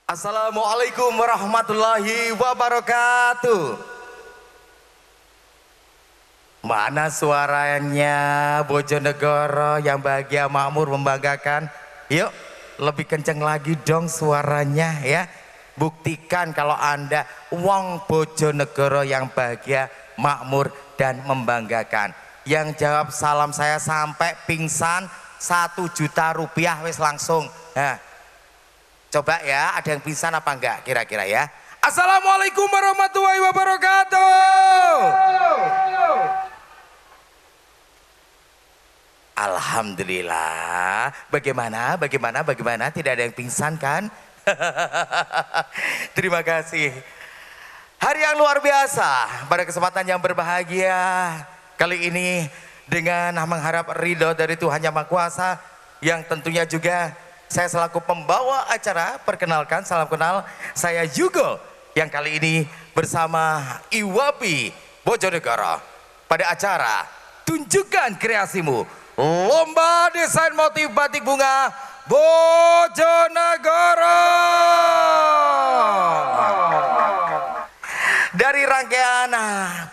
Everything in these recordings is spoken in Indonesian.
Assalamualaikum warahmatullahi wabarakatuh. Mana suaranya Bojonegoro yang bahagia, makmur, membanggakan? Yuk lebih kenceng lagi dong suaranya ya. Buktikan kalau Anda wong Bojonegoro yang bahagia, makmur, dan membanggakan. Yang jawab salam saya sampai pingsan 1 juta rupiah wis langsung. Nah, coba ya, ada yang pingsan apa enggak kira-kira ya? Assalamualaikum warahmatullahi wabarakatuh. Alhamdulillah. Bagaimana? Tidak ada yang pingsan kan? Terima kasih. Hari yang luar biasa, pada kesempatan yang berbahagia kali ini, dengan mengharap ridho dari Tuhan Yang Maha Kuasa, yang tentunya juga saya selaku pembawa acara, perkenalkan, salam kenal, saya Yugo, yang kali ini bersama Iwapi Bojonegoro pada acara Tunjukkan Kreasimu, Lomba Desain Motif Batik Bunga Bojonegoro. Dari rangkaian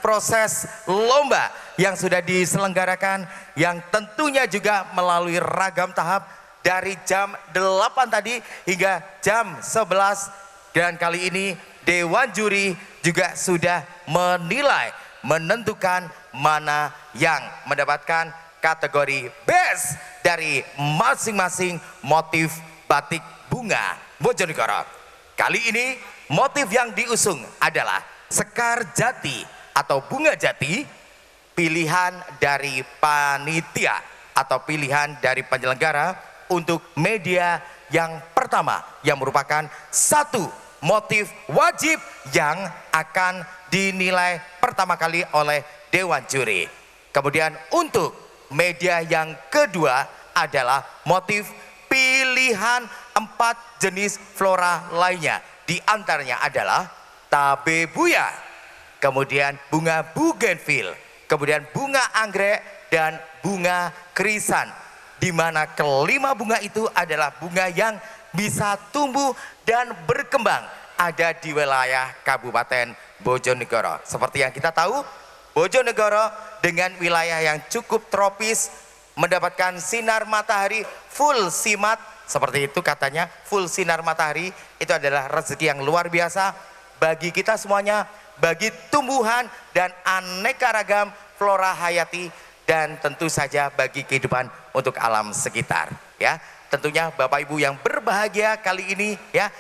proses lomba yang sudah diselenggarakan, yang tentunya juga melalui ragam tahap, dari jam 8 tadi hingga jam 11, dan kali ini Dewan Juri juga sudah menilai, menentukan mana yang mendapatkan kategori best dari masing-masing motif batik bunga Bojonegoro. Kali ini motif yang diusung adalah Sekar Jati atau Bunga Jati, pilihan dari panitia atau pilihan dari penyelenggara untuk media yang pertama, yang merupakan satu motif wajib yang akan dinilai pertama kali oleh Dewan Juri. Kemudian untuk media yang kedua adalah motif pilihan 4 jenis flora lainnya. Di antaranya adalah tabe buya, kemudian bunga bougainville, kemudian bunga anggrek, dan bunga krisan, di mana kelima bunga itu adalah bunga yang bisa tumbuh dan berkembang ada di wilayah Kabupaten Bojonegoro. Seperti yang kita tahu, Bojonegoro dengan wilayah yang cukup tropis, mendapatkan sinar matahari full simat, seperti itu katanya, full sinar matahari, itu adalah rezeki yang luar biasa bagi kita semuanya, bagi tumbuhan dan aneka ragam flora hayati, dan tentu saja bagi kehidupan untuk alam sekitar ya. Tentunya Bapak Ibu yang berbahagia kali ini ya,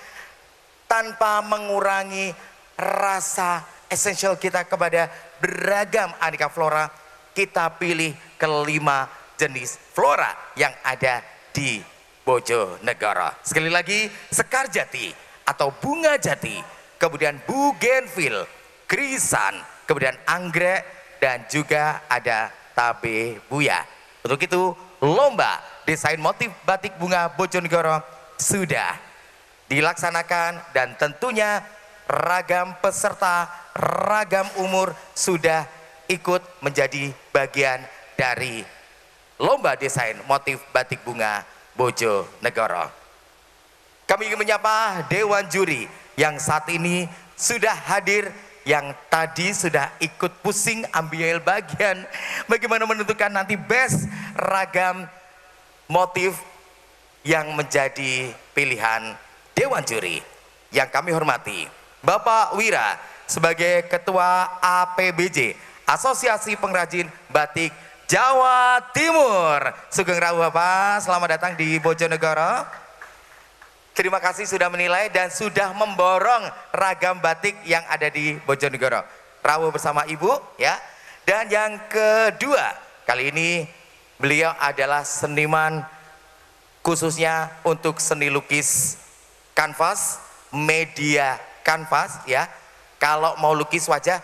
tanpa mengurangi rasa esensial kita kepada beragam aneka flora, kita pilih kelima jenis flora yang ada di Bojonegoro. Sekali lagi, Sekar Jati atau Bunga Jati, kemudian bougainville, krisan, kemudian anggrek, dan juga ada tabe buya. Untuk itu, lomba desain motif batik bunga Bojonegoro sudah dilaksanakan, dan tentunya ragam peserta, ragam umur sudah ikut menjadi bagian dari lomba desain motif batik bunga Bojonegoro. Kami ingin menyapa Dewan Juri yang saat ini sudah hadir, yang tadi sudah ikut pusing ambil bagian bagaimana menentukan nanti best ragam motif yang menjadi pilihan Dewan Juri. Yang kami hormati Bapak Wira sebagai Ketua APBJ, Asosiasi Pengrajin Batik Jawa Timur. Sugeng Rawu Bapak, selamat datang di Bojonegoro. Terima kasih sudah menilai dan sudah memborong ragam batik yang ada di Bojonegoro. Rawuh bersama Ibu ya. Dan yang kedua, kali ini beliau adalah seniman khususnya untuk seni lukis kanvas, media kanvas ya. Kalau mau lukis wajah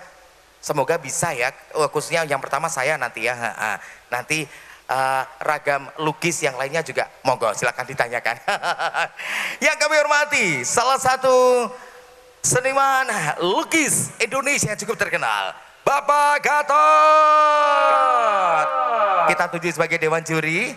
semoga bisa ya, khususnya yang pertama saya nanti ya. Nanti ragam lukis yang lainnya juga monggo silakan ditanyakan. Yang kami hormati salah satu seniman lukis Indonesia yang cukup terkenal, Bapak Gatot. Kita tuju sebagai Dewan Juri.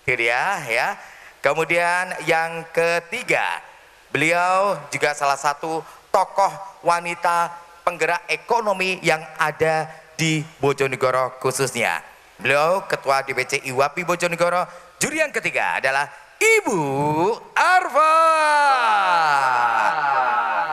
Ini dia ya. Kemudian yang ketiga Beliau juga salah satu tokoh wanita penggerak ekonomi yang ada di Bojonegoro khususnya. Beliau Ketua DPC IWAPI Bojonegoro. Juri yang ketiga adalah Ibu Arfa,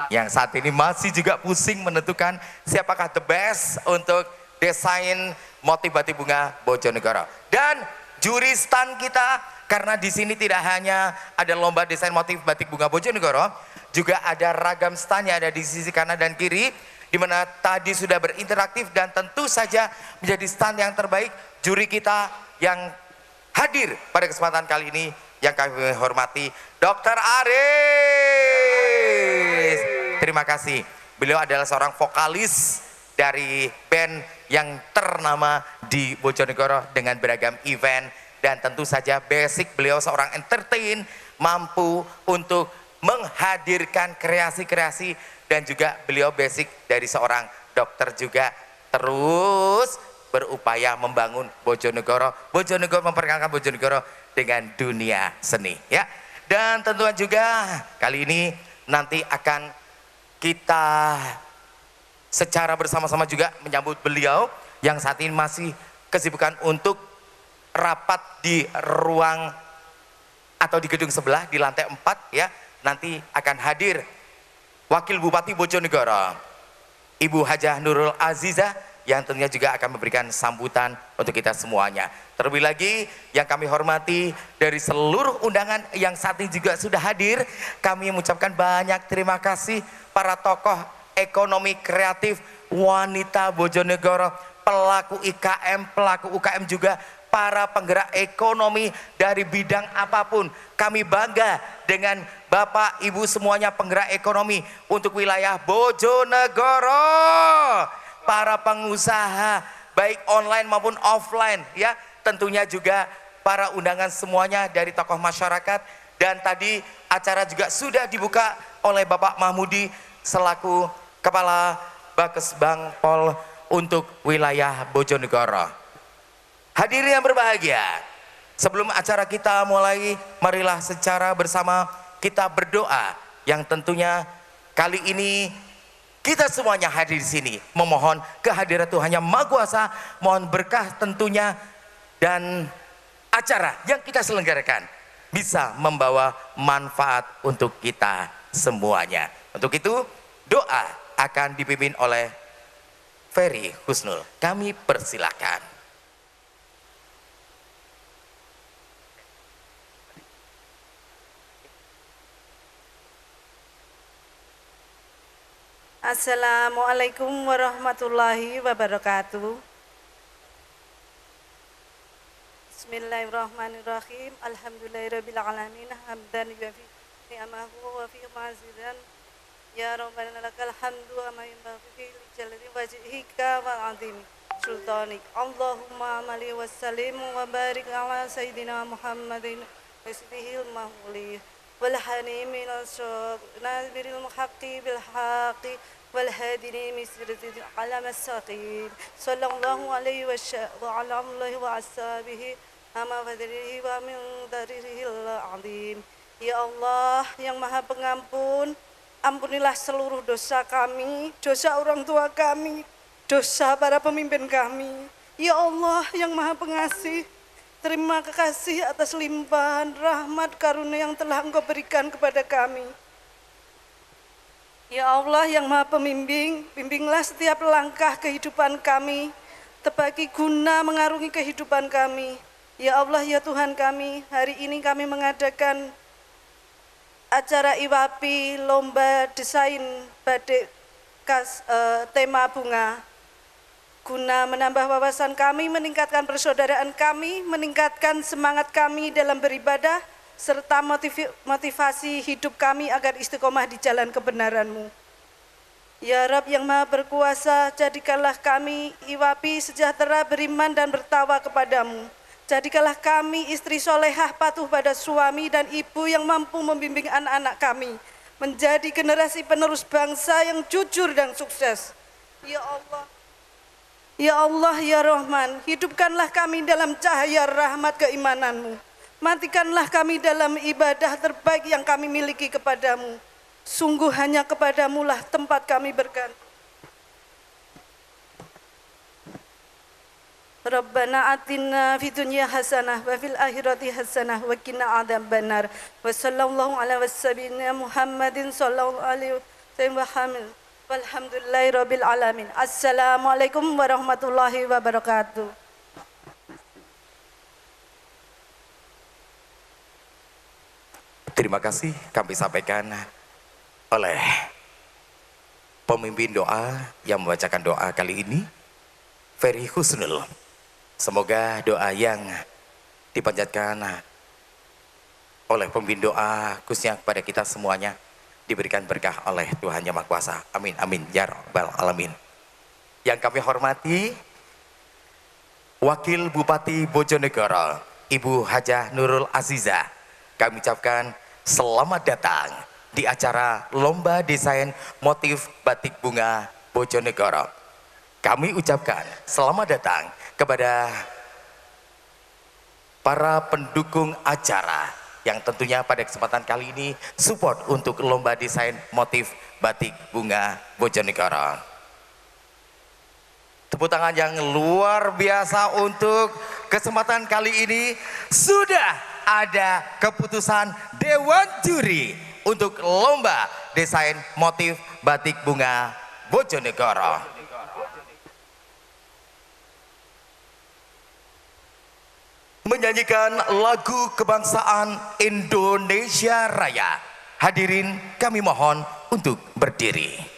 yang saat ini masih juga pusing menentukan siapakah the best untuk desain motif batik bunga Bojonegoro. Dan juri stand kita, karena di sini tidak hanya ada lomba desain motif batik bunga Bojonegoro, juga ada ragam stand yang ada di sisi kanan dan kiri, di mana tadi sudah berinteraktif dan tentu saja menjadi stand yang terbaik. Juri kita yang hadir pada kesempatan kali ini yang kami hormati Dr. Aris. Terima kasih. Beliau adalah seorang vokalis dari band yang ternama di Bojonegoro dengan beragam event, dan tentu saja basic beliau seorang entertain, mampu untuk menghadirkan kreasi-kreasi, dan juga beliau basic dari seorang dokter juga, terus berupaya membangun Bojonegoro. Bojonegoro, memperkenalkan Bojonegoro dengan dunia seni ya. Dan tentunya juga kali ini nanti akan kita secara bersama-sama juga menyambut beliau yang saat ini masih kesibukan untuk rapat di ruang atau di gedung sebelah di lantai 4 ya. Nanti akan hadir Wakil Bupati Bojonegoro, Ibu Hajah Nurul Aziza, yang tentunya juga akan memberikan sambutan untuk kita semuanya. Terlebih lagi yang kami hormati dari seluruh undangan yang saat ini juga sudah hadir, kami mengucapkan banyak terima kasih para tokoh ekonomi kreatif wanita Bojonegoro, pelaku IKM, pelaku UKM juga, para penggerak ekonomi dari bidang apapun. Kami bangga dengan Bapak Ibu semuanya penggerak ekonomi untuk wilayah Bojonegoro. Para pengusaha baik online maupun offline ya, tentunya juga para undangan semuanya dari tokoh masyarakat. Dan tadi acara juga sudah dibuka oleh Bapak Mahmudi selaku Kepala Bakesbang Pol untuk wilayah Bojonegoro. Hadirin yang berbahagia, sebelum acara kita mulai, marilah secara bersama kita berdoa, yang tentunya kali ini kita semuanya hadir di sini memohon kehadiran Tuhan Yang Maha Kuasa, mohon berkah tentunya, dan acara yang kita selenggarakan bisa membawa manfaat untuk kita semuanya. Untuk itu doa akan dipimpin oleh Ferry Husnul. Kami persilakan. Assalamualaikum warahmatullahi wabarakatuh. Bismillahirrahmanirrahim. Alhamdulillahirrabbilalamin. Hamdan yuafi ni'amahu wa fi mazidan. Ya Rabbana lakal hamdu wa ma yanbaghi li jalali wajhika wa 'azimi sultanik. Allahumma salli wa sallim wa barik ala sayyidina Muhammadin wasbihil mahuli wal hanimil asyab naziril muhaqqi bil haqqi والهادي مسرد على مساقين صلى الله عليه وعلى الله وأصحابه أما فضله ومن ضرره العظيم. Ya Allah yang Maha Pengampun, ampunilah seluruh dosa kami, dosa orang tua kami, dosa para pemimpin kami. Ya Allah yang Maha Pengasih, terima kasih atas limpahan rahmat karunia yang telah Engkau berikan kepada kami. Ya Allah yang Maha Pembimbing, bimbinglah setiap langkah kehidupan kami, tepaki guna mengarungi kehidupan kami. Ya Allah ya Tuhan kami, hari ini kami mengadakan acara IWAPI Lomba Desain Batik tema bunga, guna menambah wawasan kami, meningkatkan persaudaraan kami, meningkatkan semangat kami dalam beribadah, serta motivasi hidup kami agar istiqomah di jalan kebenaran-Mu. Ya Rabb yang Maha Berkuasa, jadikanlah kami IWAPI sejahtera, beriman dan bertakwa kepadamu. Jadikanlah kami istri solehah, patuh pada suami dan ibu yang mampu membimbing anak-anak kami menjadi generasi penerus bangsa yang jujur dan sukses. Ya Allah, ya Allah, ya Rahman, hidupkanlah kami dalam cahaya rahmat keimanan-Mu. Matikanlah kami dalam ibadah terbaik yang kami miliki kepadamu. Sungguh hanya kepadamu lah tempat kami bergantung. Rabbana atina fid dunya hasanah wa fil akhirati hasanah wa qina adzabannar. Wa sallallahu ala wassabina Muhammadin sallallahu alaihi wasallam. Walhamdulillahi rabbil alamin. Assalamualaikum warahmatullahi wabarakatuh. Terima kasih kami sampaikan oleh pemimpin doa yang membacakan doa kali ini, Ferry Husnul. Semoga doa yang dipanjatkan oleh pemimpin doa khususnya kepada kita semuanya diberikan berkah oleh Tuhan Yang Maha Kuasa. Amin, amin, ya rabbal alamin. Yang kami hormati Wakil Bupati Bojonegoro, Ibu Hajah Nurul Aziza. Kami ucapkan selamat datang di acara Lomba Desain Motif Batik Bunga Bojonegoro. Kami ucapkan selamat datang kepada para pendukung acara yang tentunya pada kesempatan kali ini support untuk Lomba Desain Motif Batik Bunga Bojonegoro. Tepuk tangan yang luar biasa untuk kesempatan kali ini. Sudah ada keputusan Dewan Juri untuk Lomba Desain Motif Batik Bunga Bojonegoro. Menyanyikan lagu kebangsaan Indonesia Raya. Hadirin kami mohon untuk berdiri.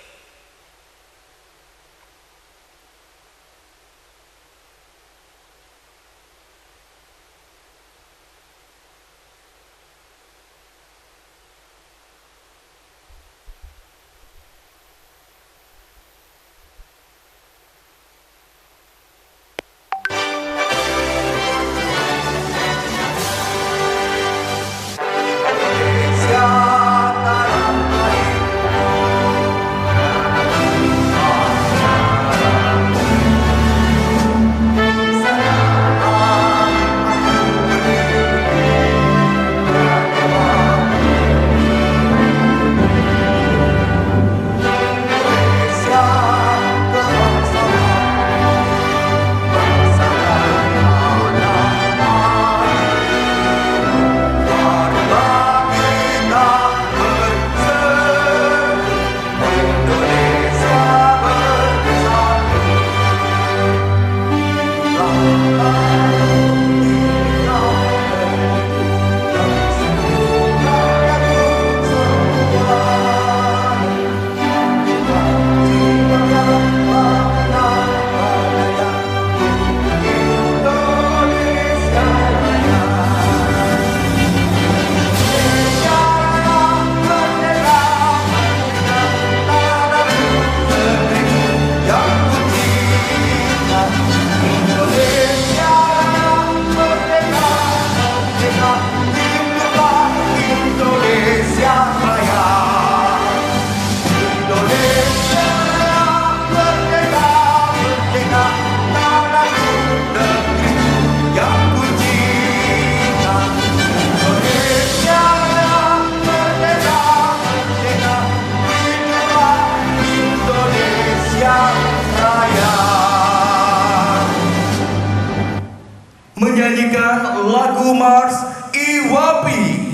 Menyanyikan lagu Mars Iwapi.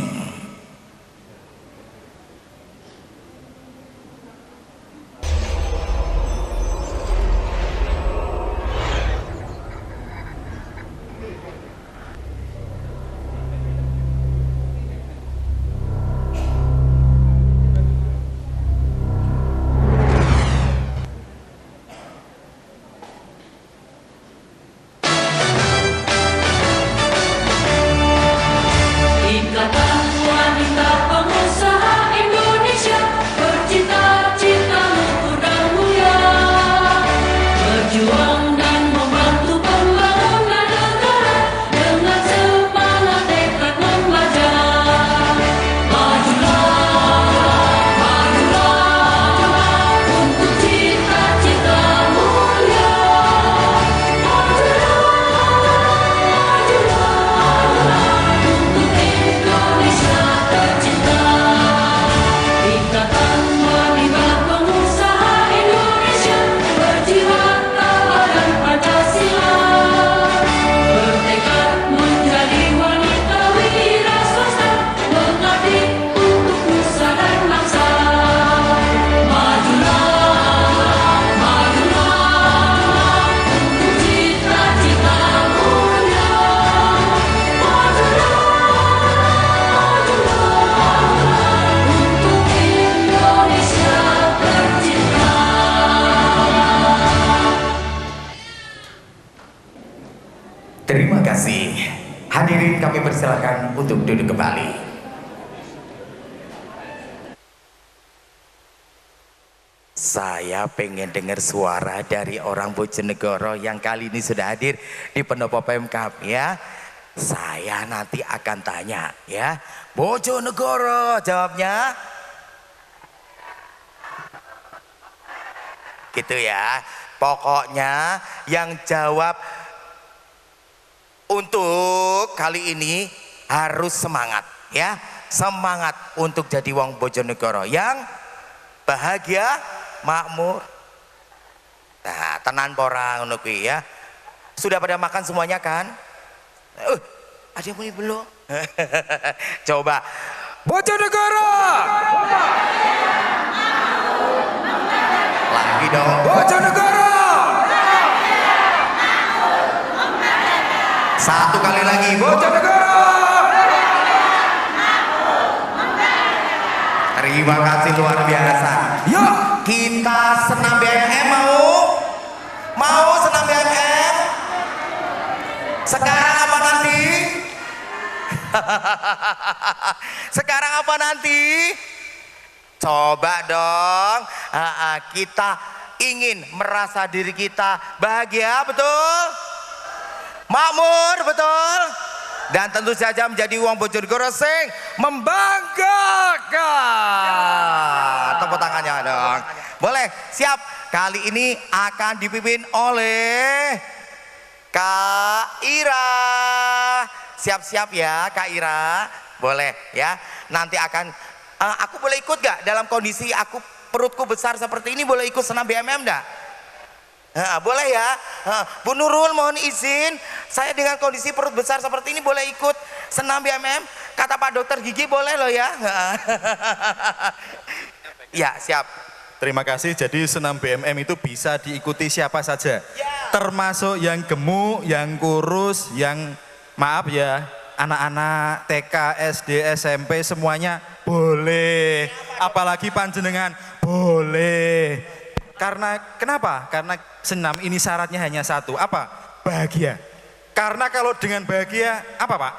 Ikatan dipersilakan untuk duduk kembali. Saya pengen dengar suara dari orang Bojonegoro yang kali ini sudah hadir di pendopo Pemkab ya. Saya nanti akan tanya ya. Bojonegoro jawabnya. Gitu ya. Pokoknya yang jawab untuk kali ini harus semangat ya. Semangat untuk jadi wong Bojonegoro yang bahagia, makmur. Nah, tenan porang ngono kuwi ya. Sudah pada makan semuanya kan? Ada yang muni belum? Coba. Bojonegoro. Lagi dong. Bojonegoro. Satu kali lagi. Bojonegoro. Terima kasih luar biasa. Yuk kita senam BMM mau senam BMM. Sekarang apa nanti? Sekarang apa nanti? Coba dong. Kita ingin merasa diri kita bahagia, betul? Makmur, betul? Dan tentu saja menjadi wong Bojonegoro sing membanggakan. Tepuk tangannya dong. Boleh, siap. Kali ini akan dipimpin oleh Kak Ira. Siap-siap ya Kak Ira. Boleh ya. Nanti akan, aku boleh ikut gak dalam kondisi aku perutku besar seperti ini, boleh ikut senam BMM gak? Boleh ya. Bu Nurul mohon izin, saya dengan kondisi perut besar seperti ini boleh ikut senam BMM. Kata Pak Dokter Gigi boleh loh ya. Ya siap. Terima kasih. Jadi senam BMM itu bisa diikuti siapa saja, termasuk yang gemuk, yang kurus, yang maaf ya, anak-anak TK, SD, SMP semuanya boleh. Apalagi panjenengan boleh. Karena kenapa? Karena senam ini syaratnya hanya satu, apa? Bahagia. Karena kalau dengan bahagia, apa Pak?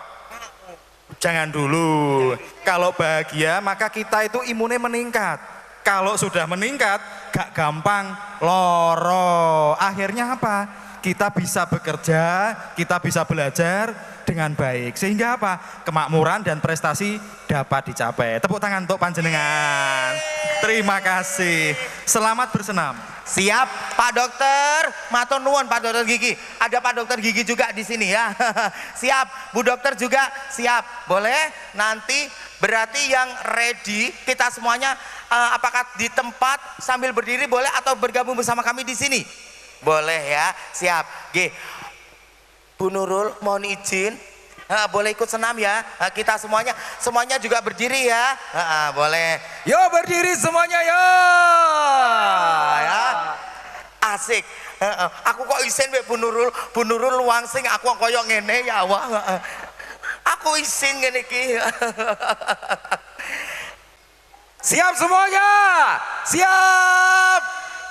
Jangan dulu. Kalau bahagia maka kita itu imunnya meningkat. Kalau sudah meningkat, gak gampang loro. Akhirnya apa? Kita bisa bekerja, kita bisa belajar dengan baik. Sehingga apa? Kemakmuran dan prestasi dapat dicapai. Tepuk tangan untuk panjenengan. Terima kasih. Selamat bersenam. Siap Pak Dokter, matur nuwun Pak Dokter Gigi. Ada Pak Dokter Gigi juga di sini ya. Siap, Bu Dokter juga siap. Boleh nanti berarti yang ready kita semuanya apakah di tempat sambil berdiri boleh atau bergabung bersama kami di sini? Boleh ya, siap. G. Bu Nurul mohon izin. Boleh ikut senam ya. Kita semuanya juga berdiri ya. Boleh. Yo berdiri semuanya yo. Ya. Asik. Aku kok isin mbek Bu Nurul wangsing aku koyo ngene ya Allah. Aku isin ngene iki. Siap semuanya. Siap.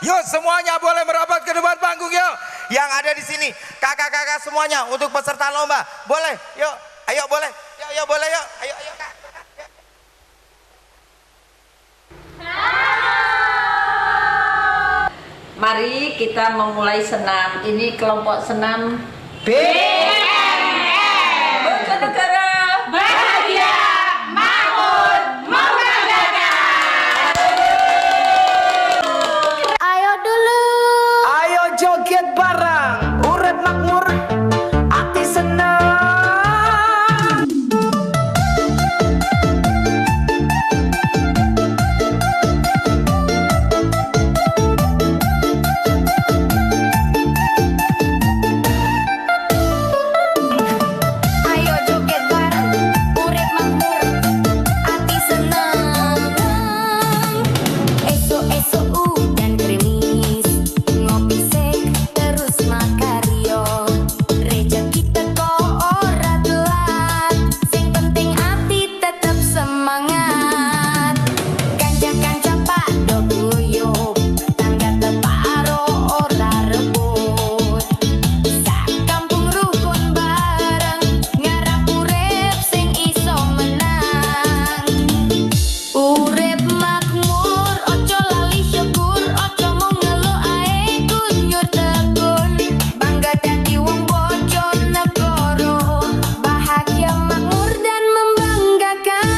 Yuk semuanya boleh merapat ke depan panggung yuk. Yang ada di sini kakak-kakak semuanya untuk peserta lomba. Boleh, yuk. Ayo boleh. Yuk boleh yuk. Ayo Kak. Mari kita memulai senam. Ini kelompok senam BMM. Bojonegoro bahagia, makmur, membanggakan. Ayo dulu. Ayo joget bareng, urip makmur, ati seneng. makmur, ojo lali syukur, ojo mau ngeluh ae kunjur tekun. Bangga dadi wong Bojonegoro, bahagia makmur dan membanggakan.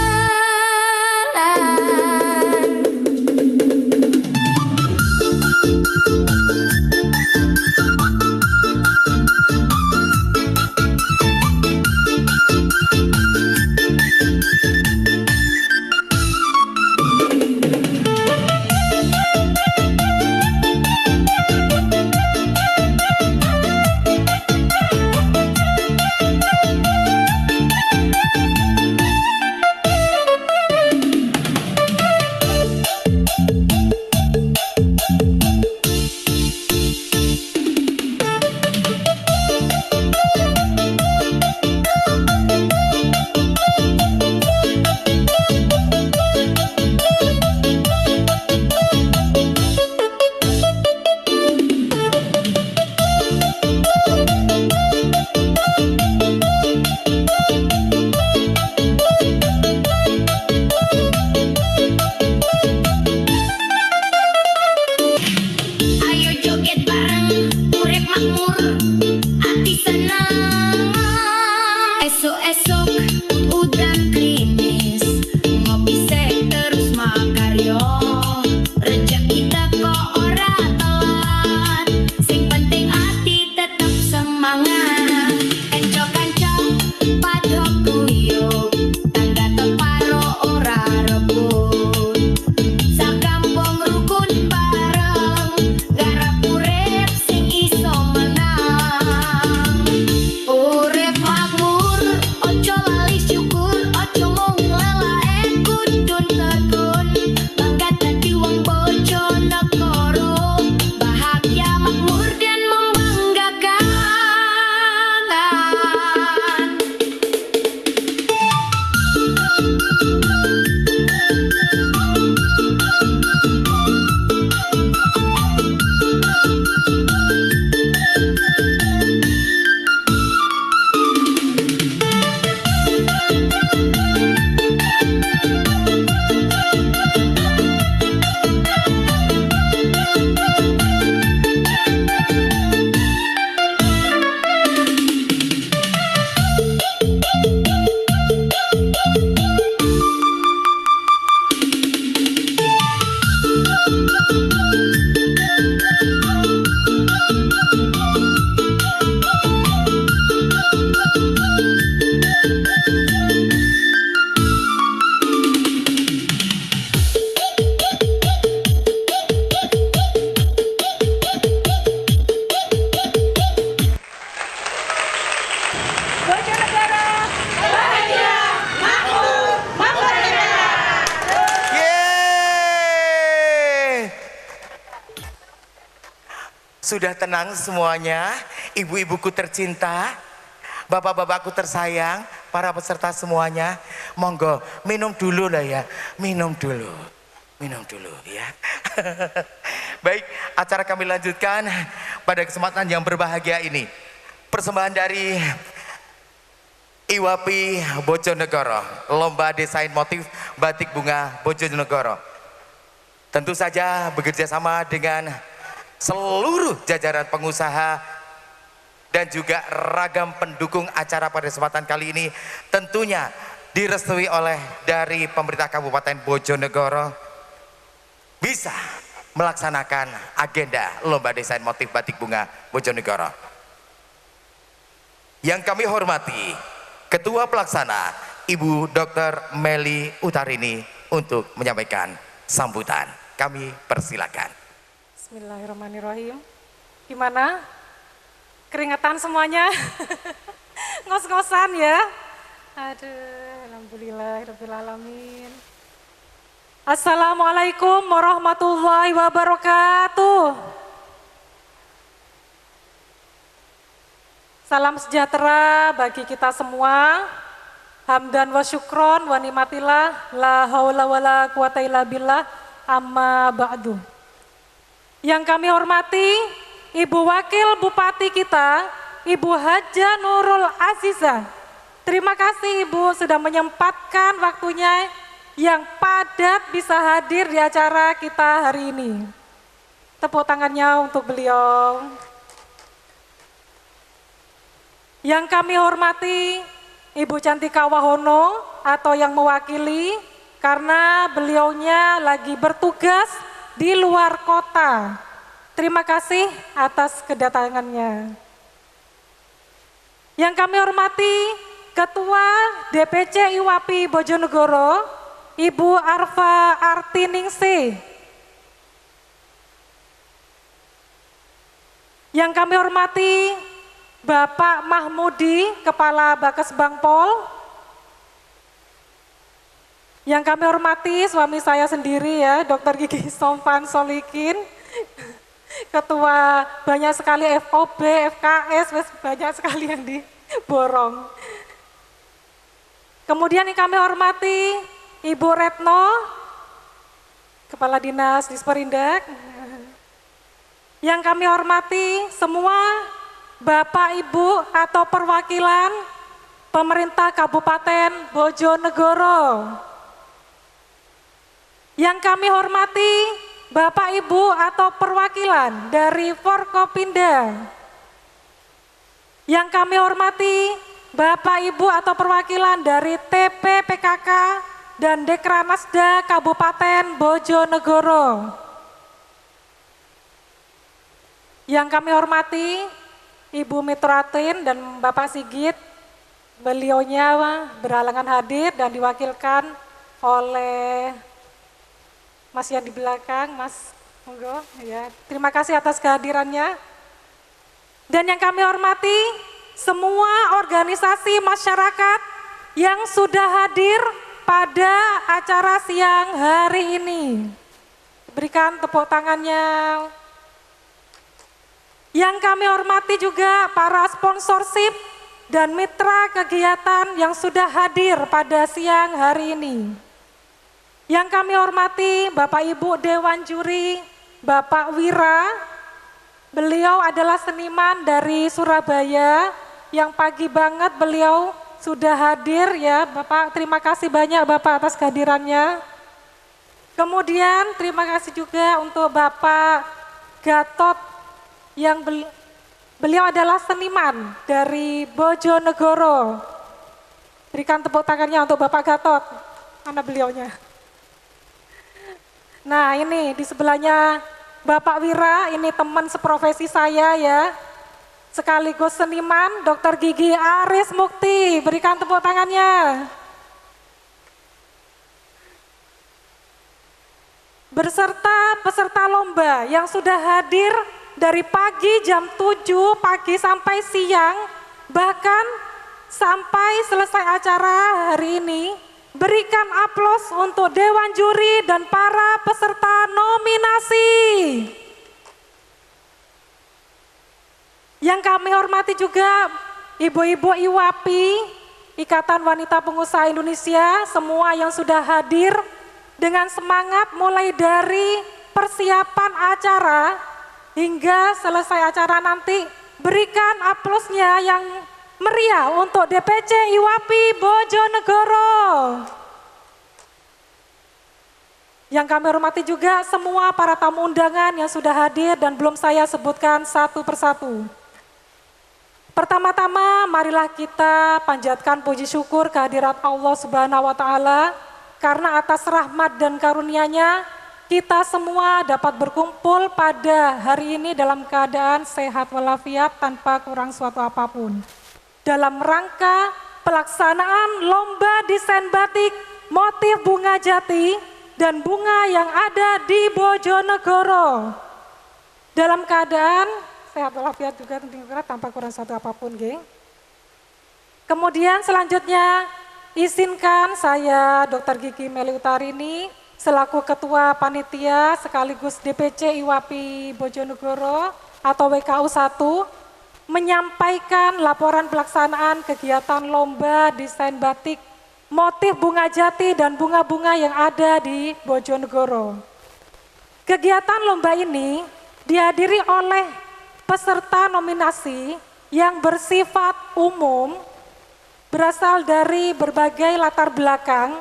Ayo joget bareng, urip makmur, hati senang. Esok-esok udan krimis, ngopi sek terus makaryo. Rejeki teko ora telat, sing penting hati tetap semangat. Kanca-kanca padha guyub, tangga teparo ora rebut. Sakampung rukun bareng, garap urip sing iso menang. Urip makmur, ojo lali syukur, ojo mau nglelae kudun tekun. Bangga dadi wong Bojonegoro, bahagia makmur dan membanggakan. Yeay. Sudah tenang semuanya, ibu-ibuku tercinta, bapak-bapakku tersayang, para peserta semuanya, monggo minum dulu lah ya, minum dulu ya. Baik, acara kami lanjutkan pada kesempatan yang berbahagia ini. Persembahan dari IWAPI Bojonegoro, Lomba Desain Motif Batik Bunga Bojonegoro. Tentu saja bekerja sama dengan seluruh jajaran pengusaha dan juga ragam pendukung acara pada kesempatan kali ini, tentunya direstui oleh dari pemerintah Kabupaten Bojonegoro bisa melaksanakan agenda Lomba Desain Motif Batik Bunga Bojonegoro. Yang kami hormati Ketua Pelaksana Ibu Dr. Meli Utarini untuk menyampaikan sambutan. Kami persilakan. Bismillahirrahmanirrahim. Gimana? Keringetan semuanya? Ngos-ngosan ya? Aduh, alhamdulillahirrahmanirrahim. Assalamualaikum warahmatullahi wabarakatuh. Salam sejahtera bagi kita semua. Hamdan wa syukron wa nimatillah la haula wa la quwata illa billah amma ba'du. Yang kami hormati Ibu Wakil Bupati kita, Ibu Haja Nurul Azizah. Terima kasih Ibu sudah menyempatkan waktunya yang padat bisa hadir di acara kita hari ini. Tepuk tangannya untuk beliau. Yang kami hormati Ibu Cantika Wahono atau yang mewakili karena beliaunya lagi bertugas di luar kota. Terima kasih atas kedatangannya. Yang kami hormati Ketua DPC IWAPI Bojonegoro, Ibu Arfa Artiningsih. Yang kami hormati Bapak Mahmudi, Kepala Bakes Bangpol. Yang kami hormati suami saya sendiri ya, Dr. Gigi Sompan Solikin. Ketua banyak sekali FOB, FKS, banyak sekali yang diborong. Kemudian yang kami hormati Ibu Retno, Kepala Dinas Disperindak. Yang kami hormati semua Bapak Ibu atau perwakilan pemerintah Kabupaten Bojonegoro. Yang kami hormati Bapak Ibu atau perwakilan dari Forkopimda. Yang kami hormati Bapak Ibu atau perwakilan dari TPPKK dan Dekranasda Kabupaten Bojonegoro. Yang kami hormati Ibu Mitratin dan Bapak Sigit, beliaunya berhalangan hadir dan diwakilkan oleh Mas yang di belakang, Mas monggo ya. Terima kasih atas kehadirannya. Dan yang kami hormati semua organisasi masyarakat yang sudah hadir pada acara siang hari ini. Berikan tepuk tangannya. Yang kami hormati juga para sponsorship dan mitra kegiatan yang sudah hadir pada siang hari ini. Yang kami hormati Bapak Ibu Dewan Juri, Bapak Wira, beliau adalah seniman dari Surabaya, yang pagi banget beliau sudah hadir ya Bapak, terima kasih banyak Bapak atas kehadirannya. Kemudian terima kasih juga untuk Bapak Gatot, yang beliau adalah seniman dari Bojonegoro. Berikan tepuk tangannya untuk Bapak Gatot, mana beliaunya. Nah ini di sebelahnya Bapak Wira, ini teman seprofesi saya ya, sekaligus seniman Dr. Gigi Aris Mukti, berikan tepuk tangannya. Beserta peserta lomba yang sudah hadir dari pagi jam 7 pagi sampai siang, bahkan sampai selesai acara hari ini, berikan aplaus untuk Dewan Juri dan para peserta nominasi. Yang kami hormati juga ibu-ibu IWAPI, Ikatan Wanita Pengusaha Indonesia, semua yang sudah hadir dengan semangat mulai dari persiapan acara hingga selesai acara nanti. Berikan aplausnya yang meriah untuk DPC IWAPI Bojonegoro. Yang kami hormati juga semua para tamu undangan yang sudah hadir dan belum saya sebutkan satu persatu. Pertama-tama marilah kita panjatkan puji syukur kehadirat Allah Subhanahu wa Ta'ala, karena atas rahmat dan karunia-Nya kita semua dapat berkumpul pada hari ini dalam keadaan sehat walafiat tanpa kurang suatu apapun. Dalam rangka pelaksanaan lomba desain batik motif bunga jati dan bunga yang ada di Bojonegoro. Dalam keadaan sehat walafiat juga tentunya tanpa kurang suatu apapun, geng. Kemudian selanjutnya izinkan saya Dr. Gigi Meli Utarini selaku Ketua Panitia sekaligus DPC IWAPI Bojonegoro atau WKU 1 menyampaikan laporan pelaksanaan kegiatan lomba desain batik motif bunga jati dan bunga-bunga yang ada di Bojonegoro. Kegiatan lomba ini dihadiri oleh peserta nominasi yang bersifat umum, berasal dari berbagai latar belakang,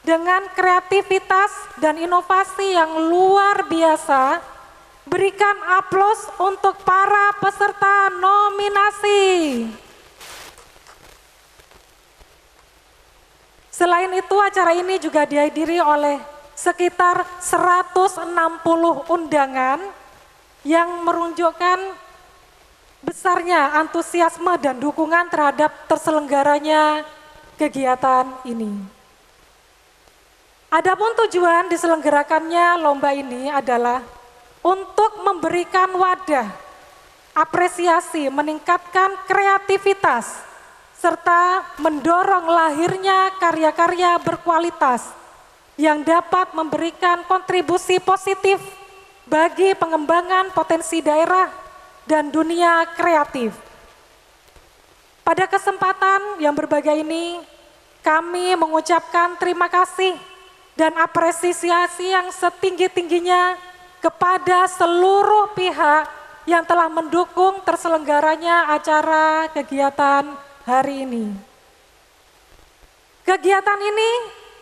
dengan kreativitas dan inovasi yang luar biasa. Berikan aplaus untuk para peserta nominasi. Selain itu, acara ini juga dihadiri oleh sekitar 160 undangan yang menunjukkan besarnya antusiasme dan dukungan terhadap terselenggaranya kegiatan ini. Adapun tujuan diselenggarakannya lomba ini adalah untuk memberikan wadah, apresiasi, meningkatkan kreativitas, serta mendorong lahirnya karya-karya berkualitas yang dapat memberikan kontribusi positif bagi pengembangan potensi daerah dan dunia kreatif. Pada kesempatan yang berbahagia ini, kami mengucapkan terima kasih dan apresiasi yang setinggi-tingginya kepada seluruh pihak yang telah mendukung terselenggaranya acara kegiatan hari ini. Kegiatan ini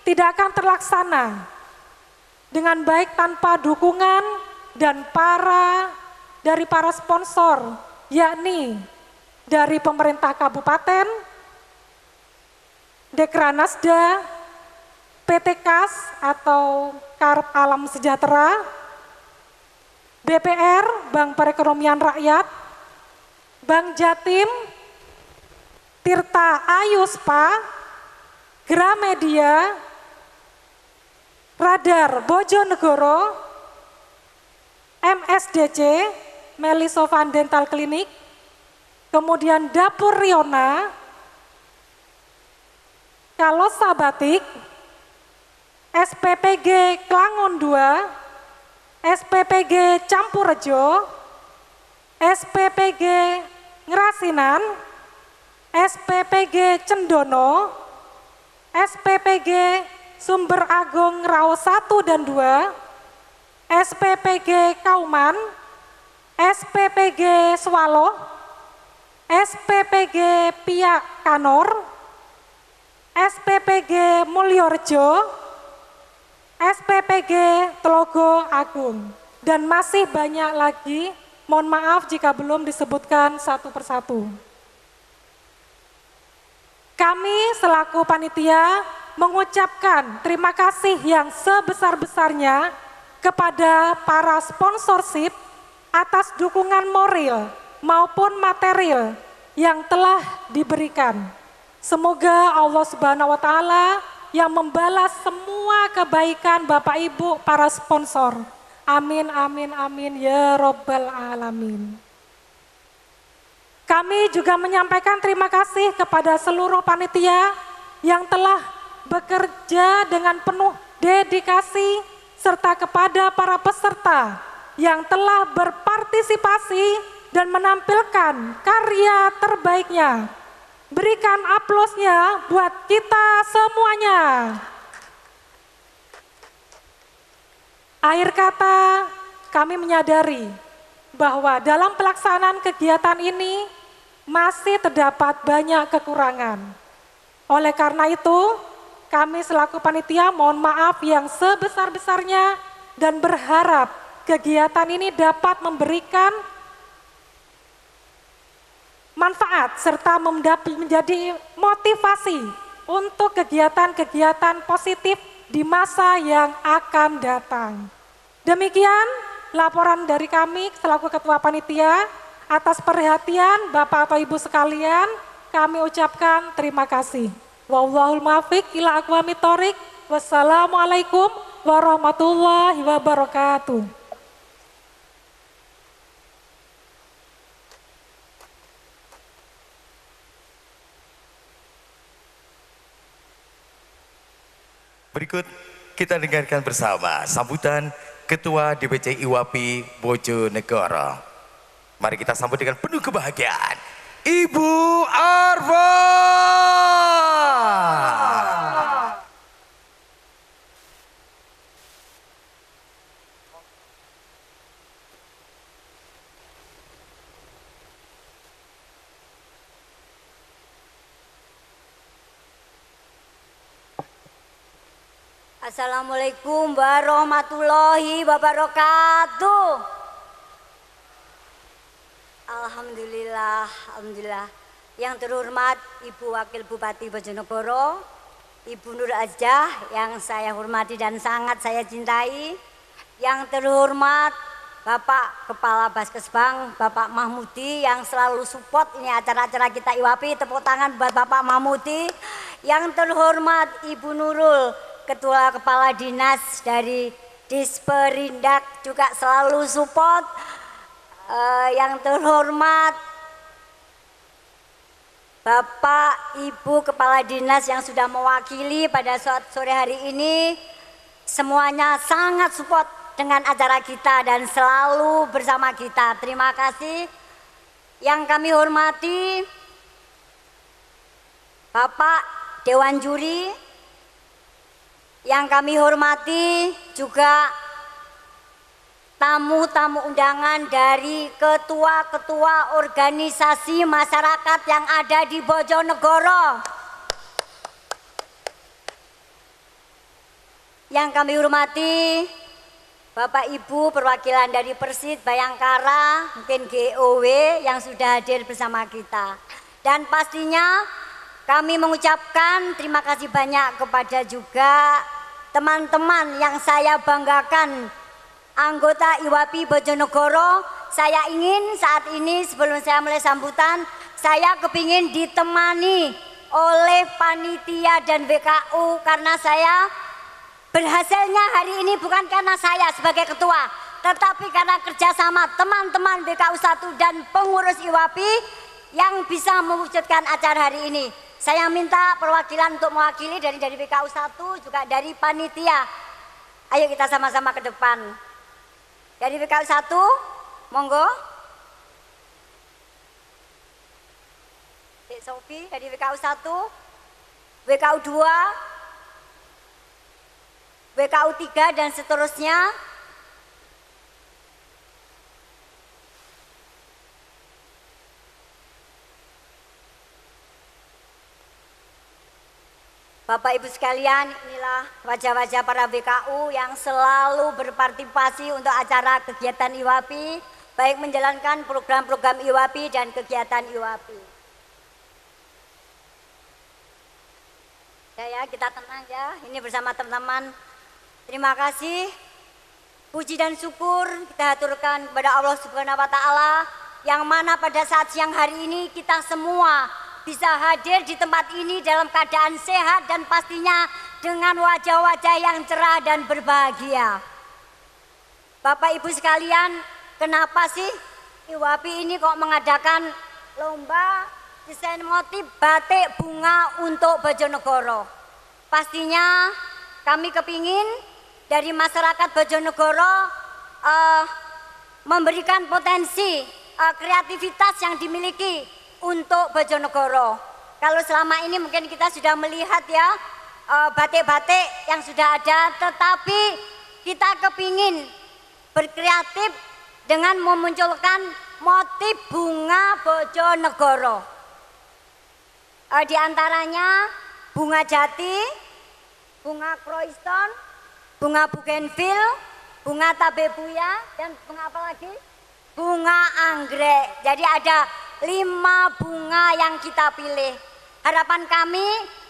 tidak akan terlaksana dengan baik tanpa dukungan dan dari para sponsor, yakni dari pemerintah kabupaten, Dekranasda, PT KAS atau Karep Alam Sejahtera, BPR, Bank Perekonomian Rakyat, Bank Jatim, Tirta Ayu Spa, Gramedia, Radar Bojonegoro, MSDC, Melisofan Dental Clinic, kemudian Dapur Riona, Kalosa Batik, SPPG Klangon 2, SPPG Campurejo, SPPG Ngrasinan, SPPG Cendono, SPPG Sumber Agung Rao 1 dan 2, SPPG Kauman, SPPG Swaloh, SPPG Piak Kanor, SPPG Mulyorejo, SPPG Telogo Agung, dan masih banyak lagi. Mohon maaf jika belum disebutkan satu persatu. Kami selaku panitia mengucapkan terima kasih yang sebesar-besarnya kepada para sponsorship atas dukungan moral maupun material yang telah diberikan. Semoga Allah Subhanahu wa Ta'ala yang membalas semua kebaikan Bapak Ibu para sponsor. Amin, amin, amin ya Rabbal Alamin. Kami juga menyampaikan terima kasih kepada seluruh panitia yang telah bekerja dengan penuh dedikasi serta kepada para peserta yang telah berpartisipasi dan menampilkan karya terbaiknya. Berikan aplausnya buat kita semuanya. Akhir kata, kami menyadari bahwa dalam pelaksanaan kegiatan ini masih terdapat banyak kekurangan. Oleh karena itu, kami selaku panitia mohon maaf yang sebesar-besarnya dan berharap kegiatan ini dapat memberikan manfaat serta menjadi motivasi untuk kegiatan-kegiatan positif di masa yang akan datang. Demikian laporan dari kami selaku Ketua Panitia. Atas perhatian Bapak atau Ibu sekalian, kami ucapkan terima kasih. Wallahul muwaffiq ila aqwamit thoriq. Wassalamualaikum warahmatullahi wabarakatuh. Berikut kita dengarkan bersama sambutan Ketua DPC IWAPI Bojonegoro. Mari kita sambut dengan penuh kebahagiaan, Ibu Arfa. Assalamualaikum warahmatullahi wabarakatuh. Alhamdulillah, alhamdulillah. Yang terhormat Ibu Wakil Bupati Bojonegoro, Ibu Nur Azjah yang saya hormati dan sangat saya cintai. Yang terhormat Bapak Kepala Baskesbang, Bapak Mahmudi yang selalu support ini acara-acara kita IWAPI. Tepuk tangan buat Bapak Mahmudi. Yang terhormat Ibu Nurul, Ketua Kepala Dinas dari Disperindak juga selalu support. Yang terhormat Bapak Ibu Kepala Dinas yang sudah mewakili pada sore hari ini, semuanya sangat support dengan acara kita dan selalu bersama kita. Terima kasih. Yang kami hormati Bapak Dewan Juri, yang kami hormati juga tamu-tamu undangan dari ketua-ketua organisasi masyarakat yang ada di Bojonegoro. Yang kami hormati Bapak Ibu perwakilan dari Persid Bayangkara, mungkin GOW yang sudah hadir bersama kita. Dan pastinya kami mengucapkan terima kasih banyak kepada juga teman-teman yang saya banggakan, anggota IWAPI Bojonegoro. Saya ingin saat ini sebelum saya mulai sambutan, saya kepingin ditemani oleh panitia dan WKU karena saya berhasilnya hari ini bukan karena saya sebagai ketua, tetapi karena kerjasama teman-teman WKU 1 dan pengurus IWAPI yang bisa mewujudkan acara hari ini. Saya minta perwakilan untuk mewakili dari WKU 1 juga dari panitia. Ayo kita sama-sama ke depan. Dari WKU 1, monggo. Dek Sofi dari WKU 1, WKU 2, WKU 3 dan seterusnya. Bapak Ibu sekalian, inilah wajah-wajah para WKU yang selalu berpartisipasi untuk acara kegiatan IWAPI, baik menjalankan program-program IWAPI dan kegiatan IWAPI. Ya, kita tenang ya, ini bersama teman-teman. Terima kasih, puji dan syukur kita haturkan kepada Allah Subhanahu wa Ta'ala, yang mana pada saat siang hari ini kita semua bisa hadir di tempat ini dalam keadaan sehat dan pastinya dengan wajah-wajah yang cerah dan berbahagia. Bapak Ibu sekalian, kenapa sih IWAPI ini kok mengadakan lomba desain motif batik bunga untuk Bojonegoro? Pastinya kami kepingin dari masyarakat Bojonegoro memberikan potensi kreativitas yang dimiliki untuk Bojonegoro. Kalau selama ini mungkin kita sudah melihat ya batik-batik yang sudah ada, tetapi kita kepingin berkreatif dengan memunculkan motif bunga Bojonegoro. Di antaranya bunga jati, bunga croissant, bunga bougainville, bunga tabebuya, dan bunga apa lagi? Bunga anggrek. Jadi ada 5 bunga yang kita pilih. Harapan kami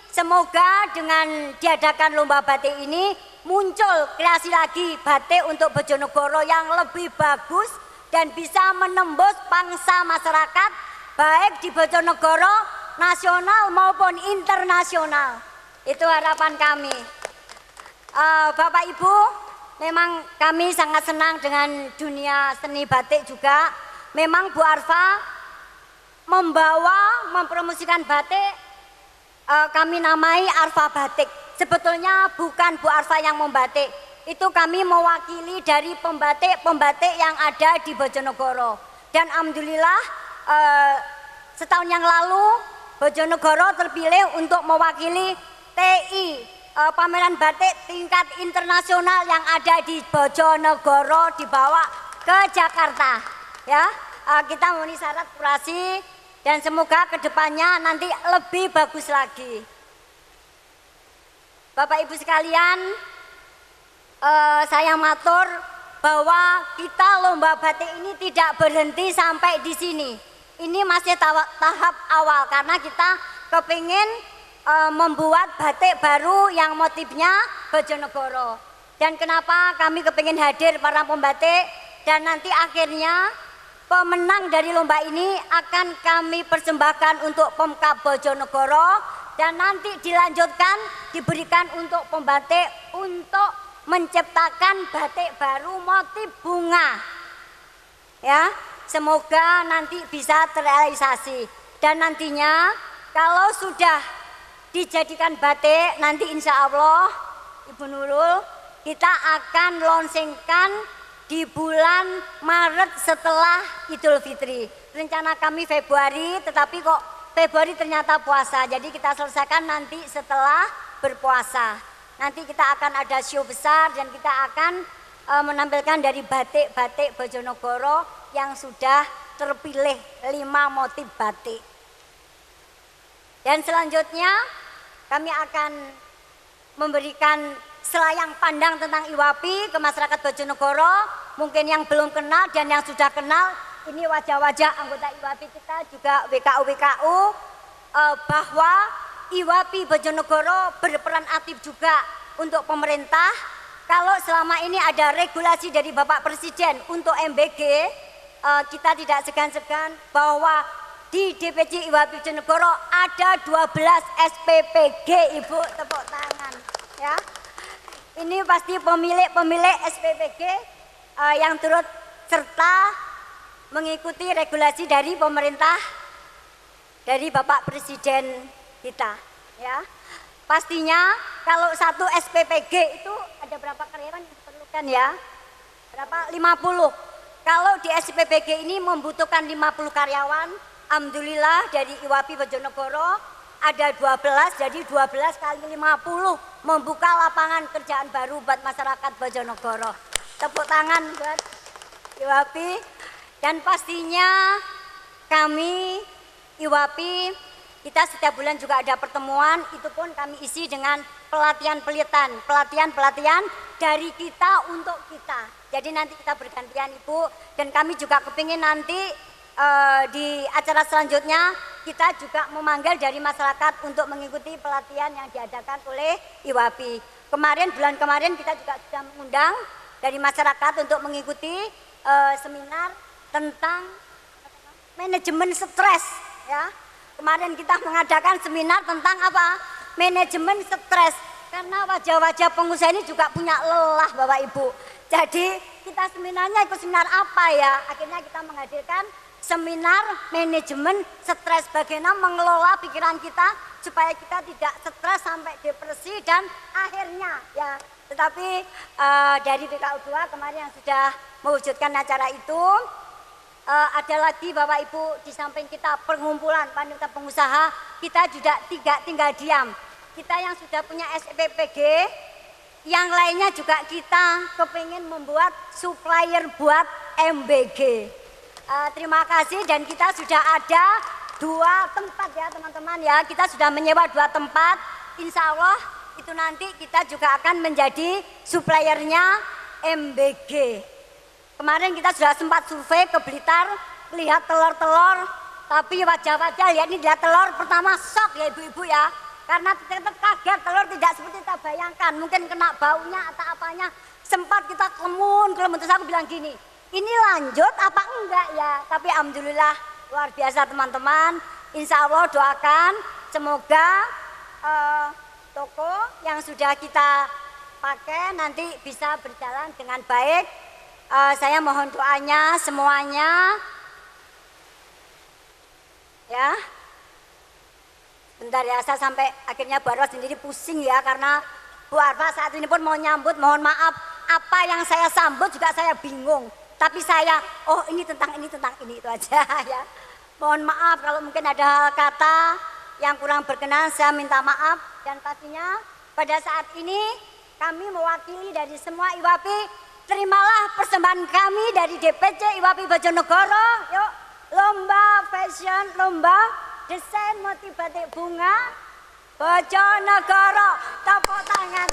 semoga dengan diadakan lomba batik ini muncul kreasi lagi batik untuk Bojonegoro yang lebih bagus dan bisa menembus pangsa masyarakat baik di Bojonegoro nasional maupun internasional. Itu harapan kami. Bapak Ibu, memang kami sangat senang dengan dunia seni batik juga. Memang Bu Arfa mempromosikan batik, kami namai Arfa Batik. Sebetulnya bukan Bu Arfa yang membatik, itu kami mewakili dari pembatik-pembatik yang ada di Bojonegoro. Dan alhamdulillah setahun yang lalu Bojonegoro terpilih untuk mewakili TI, pameran batik tingkat internasional yang ada di Bojonegoro, dibawa ke Jakarta. Ya, kita memenuhi syarat kurasi dan semoga kedepannya nanti lebih bagus lagi. Bapak Ibu sekalian, saya matur bahwa kita lomba batik ini tidak berhenti sampai di sini. Ini masih tahap awal karena kita kepingin membuat batik baru yang motifnya Bojonegoro. Dan kenapa kami kepingin hadir para pembatik dan nanti akhirnya pemenang dari lomba ini akan kami persembahkan untuk Pemkab Bojonegoro dan nanti dilanjutkan diberikan untuk pembatik untuk menciptakan batik baru motif bunga. Ya, semoga nanti bisa terrealisasi dan nantinya kalau sudah dijadikan batik nanti insya Allah Ibu Nurul kita akan launchingkan di bulan Maret setelah Idul Fitri. Rencana kami Februari, tetapi kok Februari ternyata puasa. Jadi kita selesaikan nanti setelah berpuasa. Nanti kita akan ada show besar dan kita akan menampilkan dari batik-batik Bojonegoro yang sudah terpilih 5 motif batik. Dan selanjutnya kami akan memberikan selayang pandang tentang IWAPI ke masyarakat Bojonegoro. Mungkin yang belum kenal dan yang sudah kenal, ini wajah-wajah anggota IWAPI kita juga WKU bahwa IWAPI Bojonegoro berperan aktif juga untuk pemerintah. Kalau selama ini ada regulasi dari Bapak Presiden untuk MBG, kita tidak segan-segan bahwa di DPC IWAPI Bojonegoro ada 12 SPPG, Ibu, tepuk tangan ya. Ini pasti pemilik SPPG yang turut serta mengikuti regulasi dari pemerintah dari Bapak Presiden kita ya. Pastinya kalau satu SPPG itu ada berapa karyawan yang diperlukan ya? Berapa? 50. Kalau di SPPG ini membutuhkan 50 karyawan, alhamdulillah dari IWAPI Bojonegoro ada 12, jadi 12 kali 50 membuka lapangan kerjaan baru buat masyarakat Bojonegoro. Tepuk tangan buat IWAPI. Dan pastinya kami IWAPI, kita setiap bulan juga ada pertemuan, itu pun kami isi dengan pelatihan dari kita untuk kita. Jadi nanti kita bergantian Ibu, dan kami juga kepingin nanti di acara selanjutnya kita juga memanggil dari masyarakat untuk mengikuti pelatihan yang diadakan oleh IWAPI. Bulan kemarin kita juga sudah mengundang dari masyarakat untuk mengikuti seminar tentang manajemen stres ya. Kemarin kita mengadakan seminar tentang apa? Manajemen stres. Karena wajah-wajah pengusaha ini juga punya lelah Bapak Ibu. Jadi kita seminarnya ikut seminar apa ya? Akhirnya kita menghadirkan seminar manajemen stres, bagaimana mengelola pikiran kita supaya kita tidak stres sampai depresi dan akhirnya ya. Tetapi dari PKU 2 kemarin yang sudah mewujudkan acara itu ada lagi Bapak Ibu, di samping kita perkumpulan wanita pengusaha, kita juga tidak tinggal diam. Kita yang sudah punya SPPG, yang lainnya juga kita kepingin membuat supplier buat MBG. Terima kasih, dan kita sudah ada 2 tempat ya teman-teman ya. Kita sudah menyewa 2 tempat. Insya Allah itu nanti kita juga akan menjadi suppliernya MBG. Kemarin kita sudah sempat survei ke Blitar, lihat telur-telur, tapi wajah-wajah lihat ini lihat telur pertama shock ya ibu-ibu ya. Karena kita kaget, telur tidak seperti kita bayangkan, mungkin kena baunya atau apanya. Sempat kita kelemun, terus aku bilang gini, ini lanjut apa enggak ya? Tapi alhamdulillah luar biasa teman-teman. Insya Allah doakan semoga toko yang sudah kita pakai nanti bisa berjalan dengan baik. Saya mohon doanya semuanya. Ya. Bentar ya, saya sampai akhirnya Bu Arfa sendiri pusing ya, karena Bu Arfa saat ini pun mau nyambut, mohon maaf apa yang saya sambut juga saya bingung. Tapi saya, oh ini tentang ini itu aja ya. Mohon maaf kalau mungkin ada hal kata yang kurang berkenan, saya minta maaf. Dan pastinya pada saat ini kami mewakili dari semua IWAPI, terimalah persembahan kami dari DPC IWAPI Bojonegoro. Yuk, lomba fashion, lomba desain motif batik bunga Bojonegoro. Tepuk tangan.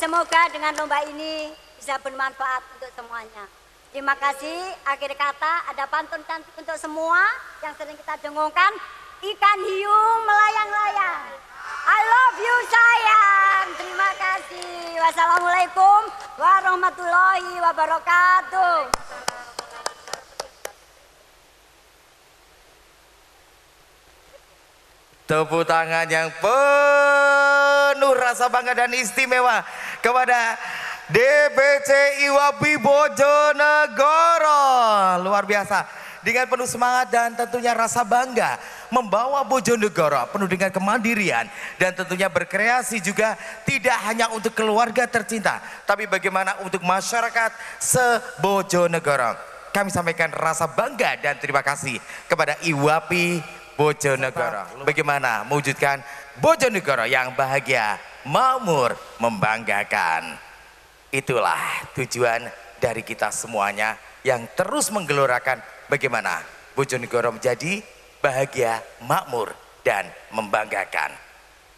Semoga dengan lomba ini bisa bermanfaat untuk semuanya. Terima kasih. Akhir kata ada pantun cantik untuk semua yang sering kita dengungkan. Ikan hiu melayang-layang. I love you sayang. Terima kasih. Wassalamualaikum warahmatullahi wabarakatuh. Tepuk tangan yang penuh rasa bangga dan istimewa kepada DPC IWAPI Bojonegoro. Luar biasa, dengan penuh semangat dan tentunya rasa bangga membawa Bojonegoro penuh dengan kemandirian dan tentunya berkreasi juga tidak hanya untuk keluarga tercinta, tapi bagaimana untuk masyarakat se-Bojonegoro. Kami sampaikan rasa bangga dan terima kasih kepada IWAPI Bojonegoro. Bagaimana mewujudkan Bojonegoro yang bahagia, makmur, membanggakan. Itulah tujuan dari kita semuanya yang terus menggelorakan bagaimana Bojonegoro menjadi bahagia, makmur, dan membanggakan.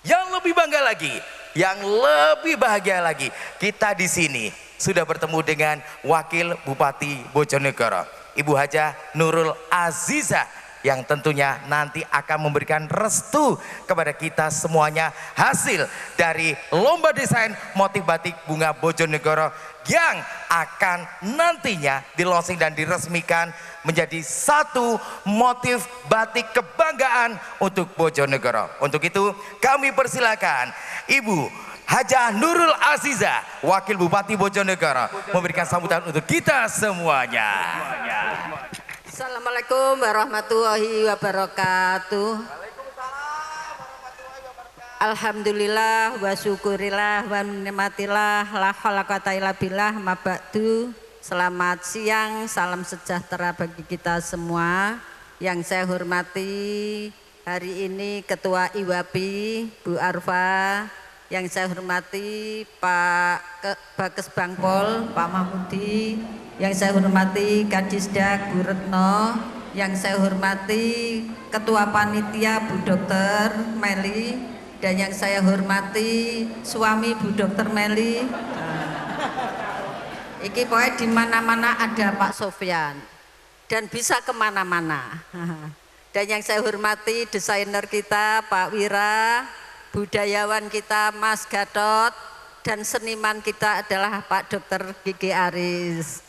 Yang lebih bangga lagi, yang lebih bahagia lagi, kita di sini sudah bertemu dengan Wakil Bupati Bojonegoro, Ibu Hajah Nurul Azizah, yang tentunya nanti akan memberikan restu kepada kita semuanya hasil dari lomba desain motif batik bunga Bojonegoro yang akan nantinya di-launching dan diresmikan menjadi satu motif batik kebanggaan untuk Bojonegoro. Untuk itu kami persilakan Ibu Hajah Nurul Azizah, Wakil Bupati Bojonegoro, memberikan sambutan untuk kita semuanya. Assalamualaikum warahmatullahi wabarakatuh. Alhamdulillah wa syukurillah wa nikmatillah la khalaqata illa billah ma ba'du. Selamat siang, salam sejahtera bagi kita semua. Yang saya hormati hari ini Ketua IWAPI Bu Arfa, yang saya hormati Pak Bakes Bangpol Pak Mahmudi, yang saya hormati Kadisdak Bu Retno, yang saya hormati Ketua Panitia Bu Dr. Meli, dan yang saya hormati suami Bu Dr. Meli. Iki pokoknya di mana-mana ada Pak Sofyan dan bisa kemana-mana. Dan yang saya hormati desainer kita Pak Wira, budayawan kita Mas Gatot, dan seniman kita adalah Pak Dr. Gigi Aris.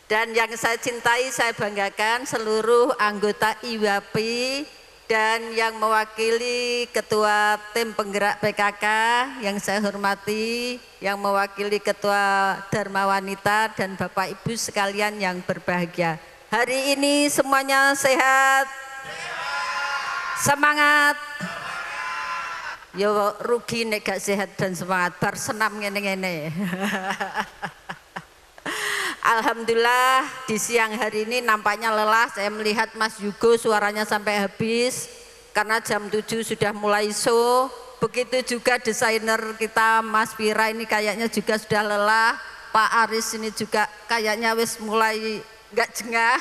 Dan yang saya cintai, saya banggakan seluruh anggota IWAPI dan yang mewakili Ketua Tim Penggerak PKK yang saya hormati, yang mewakili Ketua Dharma Wanita dan Bapak Ibu sekalian yang berbahagia. Hari ini semuanya sehat? Semangat? Yo rugi nek gak sehat dan semangat, bar senam ngene-ngene. Alhamdulillah di siang hari ini nampaknya lelah. Saya melihat Mas Yugo suaranya sampai habis karena jam 7 sudah mulai show. Begitu juga desainer kita Mas Vira ini kayaknya juga sudah lelah. Pak Aris ini juga kayaknya wis mulai nggak jengah.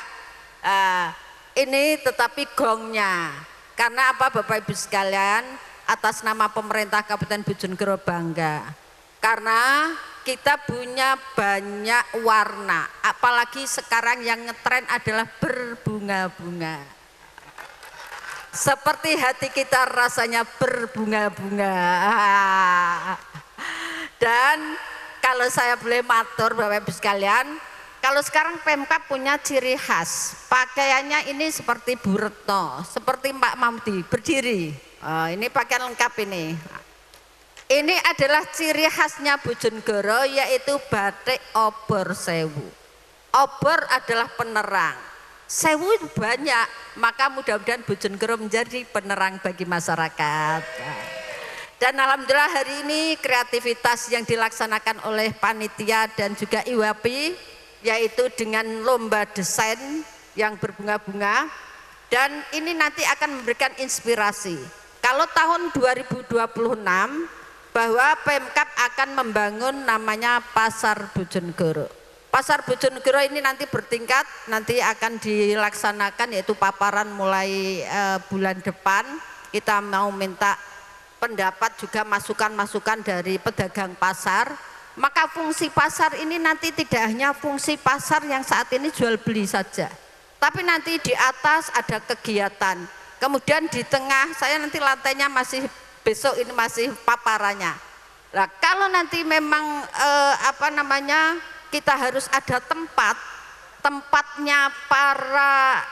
Ini tetapi gongnya. Karena apa Bapak Ibu sekalian, atas nama pemerintah Kabupaten Bojonegoro bangga. Karena kita punya banyak warna, apalagi sekarang yang ngetren adalah berbunga-bunga. Seperti hati kita rasanya berbunga-bunga. Dan kalau saya boleh matur Bapak Ibu sekalian, kalau sekarang Pemkab punya ciri khas, pakaiannya ini seperti Bu Retno, seperti Pak Mamdi, berdiri. Ini pakaian lengkap ini. Ini adalah ciri khasnya Bojonegoro, yaitu batik obor sewu. Obor adalah penerang. Sewu itu banyak, maka mudah-mudahan Bojonegoro menjadi penerang bagi masyarakat. Dan alhamdulillah hari ini kreativitas yang dilaksanakan oleh panitia dan juga IWAPI, yaitu dengan lomba desain yang berbunga-bunga, dan ini nanti akan memberikan inspirasi. Kalau tahun 2026 bahwa Pemkab akan membangun namanya Pasar Bojonegoro. Pasar Bojonegoro ini nanti bertingkat, nanti akan dilaksanakan yaitu paparan mulai bulan depan. Kita mau minta pendapat juga masukan-masukan dari pedagang pasar. Maka fungsi pasar ini nanti tidak hanya fungsi pasar yang saat ini jual beli saja, tapi nanti di atas ada kegiatan, kemudian di tengah saya nanti lantainya masih besok ini masih paparannya. Nah, kalau nanti memang kita harus ada tempatnya para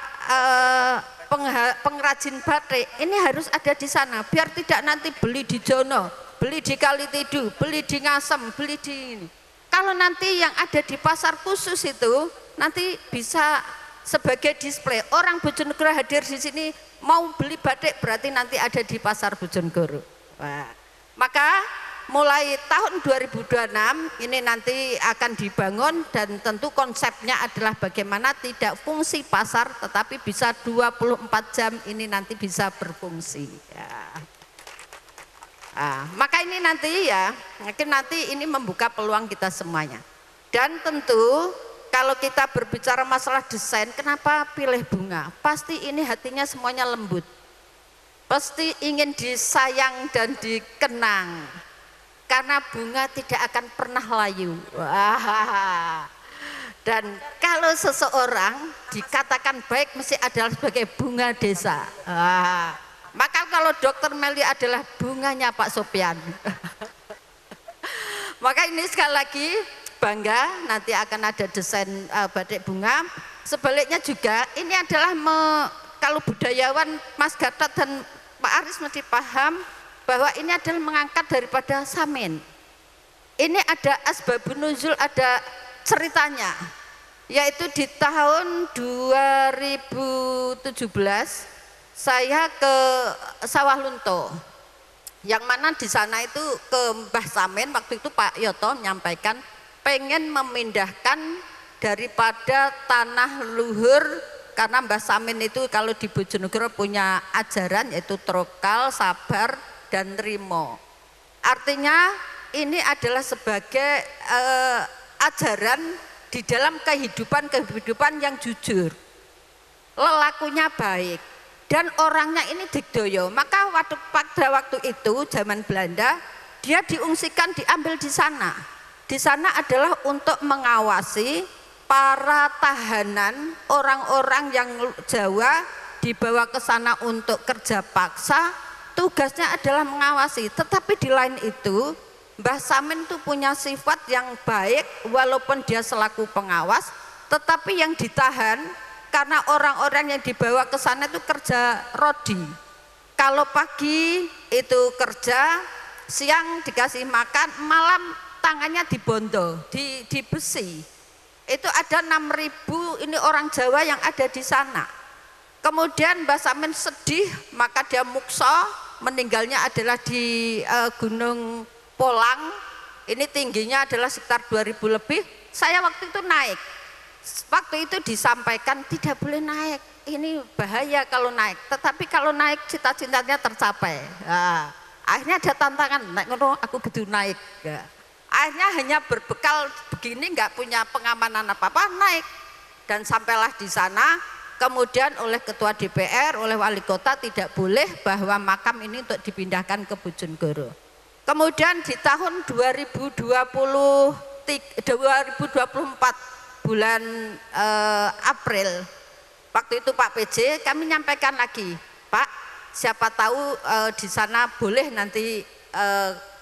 pengrajin batik ini harus ada di sana, biar tidak nanti beli di Jono, beli di Kalitidu, beli di Ngasem, beli di ini. Kalau nanti yang ada di pasar khusus itu nanti bisa sebagai display, orang Bojonegoro hadir di sini mau beli batik berarti nanti ada di pasar Bojonegoro. Nah, maka mulai tahun 2026 ini nanti akan dibangun dan tentu konsepnya adalah bagaimana tidak fungsi pasar tetapi bisa 24 jam ini nanti bisa berfungsi ya. Maka ini nanti ya, mungkin nanti ini membuka peluang kita semuanya. Dan tentu kalau kita berbicara masalah desain, kenapa pilih bunga? Pasti ini hatinya semuanya lembut. Pasti ingin disayang dan dikenang. Karena bunga tidak akan pernah layu. Dan kalau seseorang dikatakan baik mesti adalah sebagai bunga desa. Maka kalau Dr. Meli adalah bunganya Pak Sopyan. Maka ini sekali lagi bangga nanti akan ada desain batik bunga. Sebaliknya juga ini adalah kalau budayawan Mas Gatot dan Pak Aris mesti paham bahwa ini adalah mengangkat daripada samin. Ini ada asbabun nuzul, ada ceritanya, yaitu di tahun 2017 saya ke Sawah Lunto, yang mana di sana itu ke Mbah Samin, waktu itu Pak Yoto menyampaikan pengen memindahkan daripada tanah luhur, karena Mbah Samin itu kalau di Bojonegoro punya ajaran yaitu trokal, sabar, dan rimo. Artinya ini adalah sebagai ajaran di dalam kehidupan yang jujur, lelakunya baik. Dan orangnya ini digdoyo, maka pada waktu itu zaman Belanda dia diungsikan, diambil di sana. Di sana adalah untuk mengawasi para tahanan, orang-orang yang Jawa dibawa ke sana untuk kerja paksa, tugasnya adalah mengawasi. Tetapi di lain itu Mbah Samin itu punya sifat yang baik, walaupun dia selaku pengawas, tetapi yang ditahan karena orang-orang yang dibawa ke sana itu kerja rodi. Kalau pagi itu kerja, siang dikasih makan, malam tangannya dibondo, di besi. Itu ada 6.000 ini orang Jawa yang ada di sana. Kemudian Mbah Samin sedih, maka dia mukso, meninggalnya adalah di Gunung Polang. Ini tingginya adalah sekitar 2.000 lebih. Saya waktu itu naik. Waktu itu disampaikan tidak boleh naik, ini bahaya kalau naik, tetapi kalau naik cita-citanya tercapai. Nah, akhirnya ada tantangan, naik ngono aku kudu naik. Ya. Akhirnya hanya berbekal begini, nggak punya pengamanan apa-apa, naik. Dan sampailah di sana, kemudian oleh ketua DPR, oleh wali kota tidak boleh bahwa makam ini untuk dipindahkan ke Bojonegoro. Kemudian di tahun 2024 bulan April, waktu itu Pak PJ kami nyampaikan lagi, Pak siapa tahu di sana boleh nanti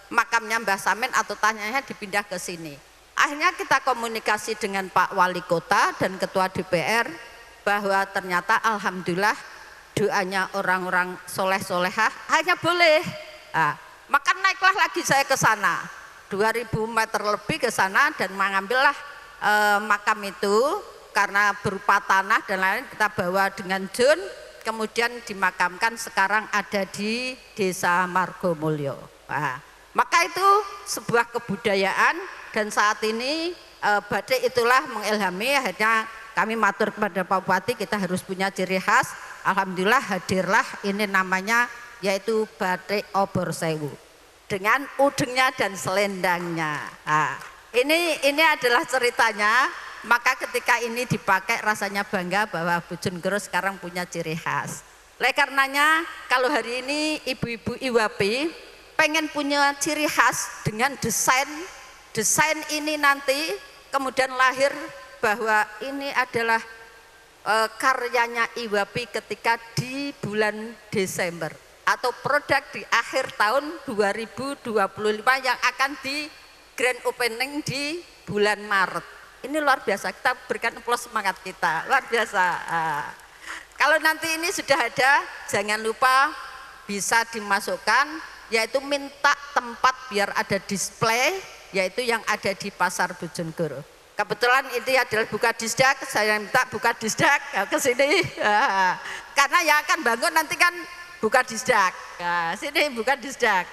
makamnya Mbah Samin atau tanyanya dipindah ke sini. Akhirnya kita komunikasi dengan Pak Wali Kota dan Ketua DPR bahwa ternyata alhamdulillah doanya orang-orang soleh-solehah hanya boleh. Nah, maka naiklah lagi saya ke sana 2000 meter lebih ke sana dan mengambillah makam itu karena berupa tanah dan lain kita bawa dengan jun, kemudian dimakamkan sekarang ada di Desa Margomulyo. Nah, maka itu sebuah kebudayaan dan saat ini batik itulah mengilhami. Akhirnya kami matur kepada Pak Bupati kita harus punya ciri khas. Alhamdulillah hadirlah ini namanya yaitu batik Obor Sewu dengan udengnya dan selendangnya. Nah, ini adalah ceritanya, maka ketika ini dipakai rasanya bangga bahwa Bojonegoro sekarang punya ciri khas. Oleh karenanya kalau hari ini ibu-ibu IWAPI pengen punya ciri khas dengan desain desain ini nanti kemudian lahir bahwa ini adalah karyanya IWAPI ketika di bulan Desember atau produk di akhir tahun 2025 yang akan di grand opening di bulan Maret. Ini luar biasa, kita berikan aplaus semangat kita, luar biasa. Kalau nanti ini sudah ada, jangan lupa bisa dimasukkan, yaitu minta tempat biar ada display, yaitu yang ada di Pasar Bojonegoro. Kebetulan ini adalah buka disdak, saya minta buka disdak ke sini. Karena yang akan bangun nanti kan buka disdak. Sini buka disdak.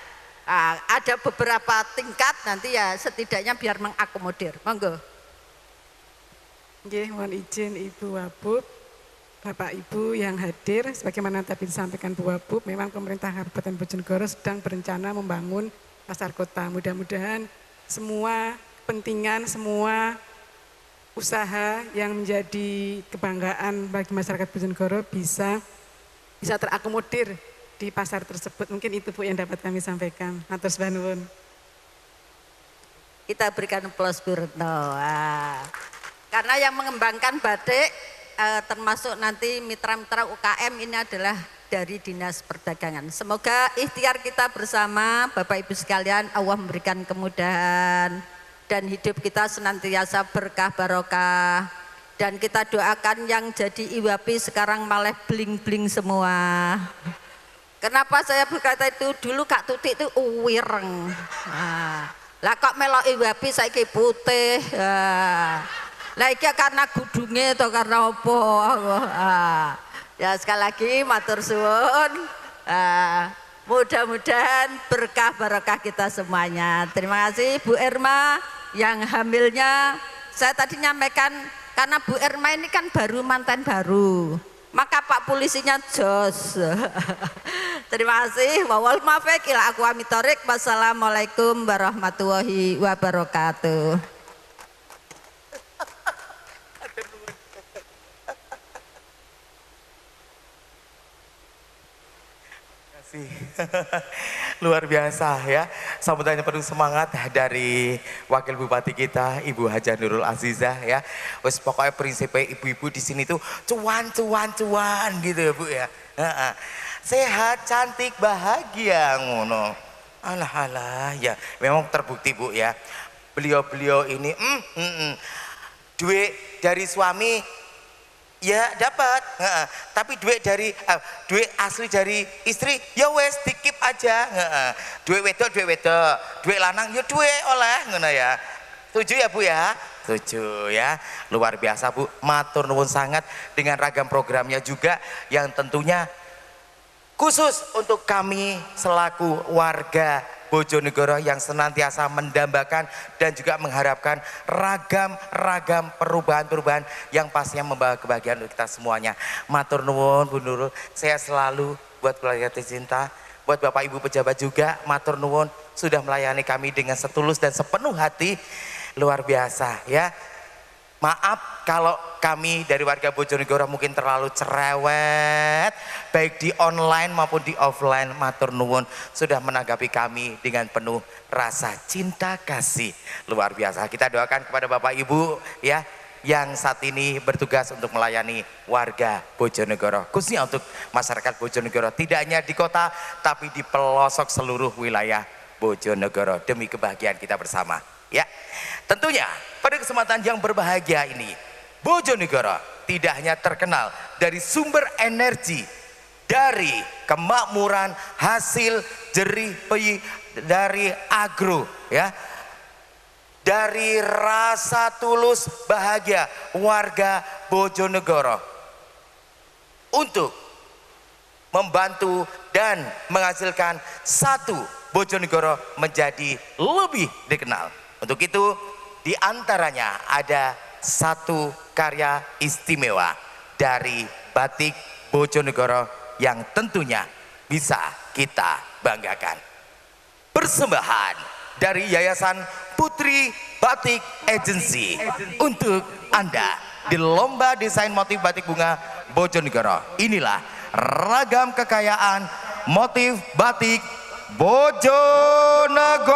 Ada beberapa tingkat nanti ya setidaknya biar mengakomodir. Monggo. Nggih, mohon izin Ibu Wabub, Bapak Ibu yang hadir, sebagaimana tadi disampaikan Bu Wabub, memang pemerintah Kabupaten Bojonegoro sedang berencana membangun pasar kota. Mudah-mudahan semua kepentingan, semua usaha yang menjadi kebanggaan bagi masyarakat Bojonegoro bisa terakomodir di pasar tersebut. Mungkin itu Bu yang dapat kami sampaikan. Matur nuwun. Kita berikan aplaus Bu Retno. Karena yang mengembangkan batik termasuk nanti mitra-mitra UKM ini adalah dari Dinas Perdagangan. Semoga ikhtiar kita bersama Bapak Ibu sekalian Allah memberikan kemudahan dan hidup kita senantiasa berkah barokah. Dan kita doakan yang jadi IWAPI sekarang malah bling-bling semua. Kenapa saya berkata itu? Dulu Kak Tutik itu uwireng. Lah kok melok IWAPI saiki putih. Lah iki karena gudunge atau karena apa? Ya sekali lagi matur suwun. Mudah-mudahan berkah barokah kita semuanya. Terima kasih Bu Irma yang hamilnya. Saya tadi nyampaikan karena Bu Irma ini kan baru mantan baru. Maka Pak polisinya jos. Terima kasih. Wawal muwaffiq ila aqwamit thoriq. Wassalamualaikum warahmatullahi wabarakatuh. Luar biasa ya, sambutannya penuh semangat dari Wakil Bupati kita Ibu Haja Nurul Azizah ya. Wes pokoknya prinsipnya ibu-ibu di sini tuh cuan gitu ya Bu ya. Sehat, cantik, bahagia ngono. Alah ya, memang terbukti Bu ya. Beliau ini duit dari suami ya dapat, tapi duit asli dari istri ya wes dikip aja. Duit wedok, duit lanang ya duit oleh ngono ya. Setuju ya Bu ya? Setuju ya. Luar biasa Bu, matur nuwun sangat dengan ragam programnya juga yang tentunya khusus untuk kami selaku warga Bojonegoro yang senantiasa mendambakan dan juga mengharapkan ragam perubahan-perubahan yang pastinya membawa kebahagiaan untuk kita semuanya. Matur nuwun Bu Nurul, saya selalu buat keluarga tercinta, buat Bapak Ibu pejabat juga, matur nuwun sudah melayani kami dengan setulus dan sepenuh hati, luar biasa ya. Maaf kalau kami dari warga Bojonegoro mungkin terlalu cerewet baik di online maupun di offline. Matur nuwun sudah menanggapi kami dengan penuh rasa cinta kasih. Luar biasa. Kita doakan kepada Bapak Ibu ya yang saat ini bertugas untuk melayani warga Bojonegoro, khususnya untuk masyarakat Bojonegoro, tidak hanya di kota tapi di pelosok seluruh wilayah Bojonegoro demi kebahagiaan kita bersama ya. Tentunya pada kesempatan yang berbahagia ini Bojonegoro tidak hanya terkenal dari sumber energi, dari kemakmuran, hasil jerih peyih dari agro ya, dari rasa tulus bahagia warga Bojonegoro untuk membantu dan menghasilkan satu Bojonegoro menjadi lebih dikenal. Untuk itu di antaranya ada satu karya istimewa dari batik Bojonegoro yang tentunya bisa kita banggakan. Persembahan dari Yayasan Putri Batik Agency untuk Anda di Lomba Desain Motif Batik Bunga Bojonegoro. Inilah ragam kekayaan motif batik Bojonegoro.